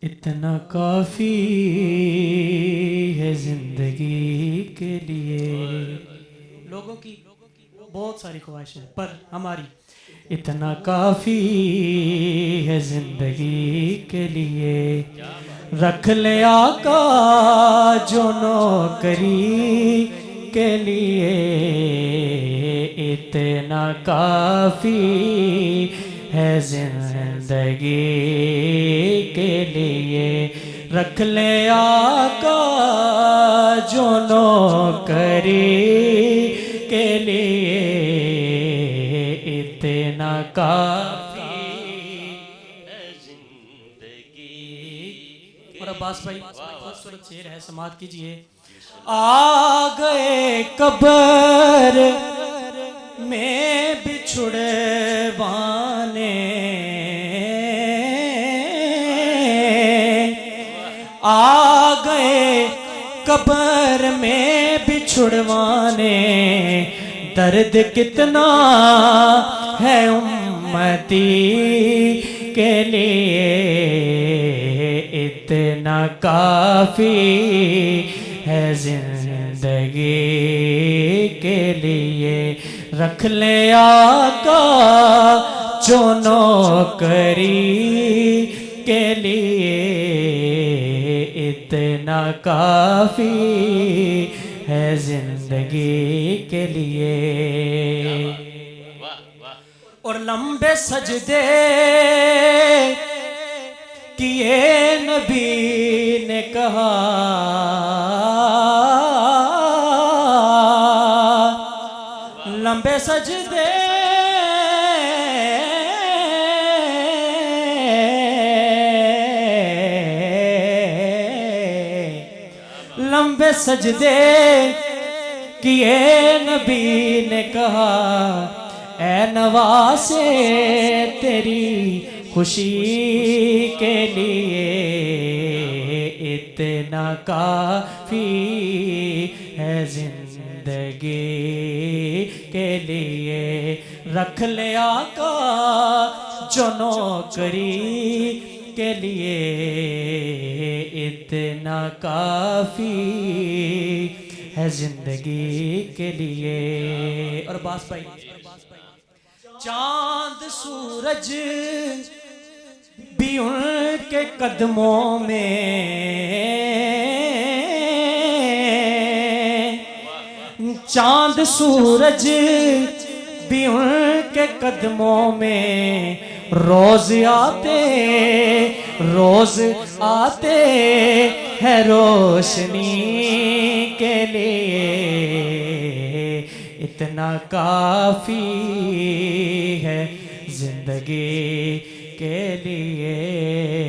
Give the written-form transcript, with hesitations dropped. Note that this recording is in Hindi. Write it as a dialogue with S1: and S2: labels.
S1: इतना काफ़ी है जिंदगी के लिए। लोगों की बहुत सारी ख्वाहिशें हैं पर हमारी इतना काफ़ी है जिंदगी के लिए। रख ले आका जो नौकरी के लिए। इतना काफ़ी है जिंदगी के लिए। रख ले आका जो नौकरी के लिए। इतना काफ़ी है जिंदगी। और अब्बास भाई खूबसूरत शेर है, समात कीजिए। आ गए कब्र में बिछुड़वाने। आ गए कब्र में बिछुड़वाने। दर्द कितना है उम्मती के लिए। इतना काफ़ी है जिंदगी के लिए। रख ले आका जो नौकरी के लिए। इतना काफ़ी है जिंदगी के लिए। और लंबे सजदे किए नबी ने कहा। लंबे सजदे लंबे सजदे किए नबी ने कहा। ऐ नवासे तेरी खुशी के लिए। इतना काफ़ी है जिंदगी के लिए। रख ले आका जो नौकरी के लिए। इतना काफ़ी है जिंदगी के लिए। और बास भाई, चांद सूरज भी उनके कदमों में। चांद सूरज भी उनके कदमों में। रोज आते हैं रोशनी के लिए। इतना काफ़ी है जिंदगी के लिए।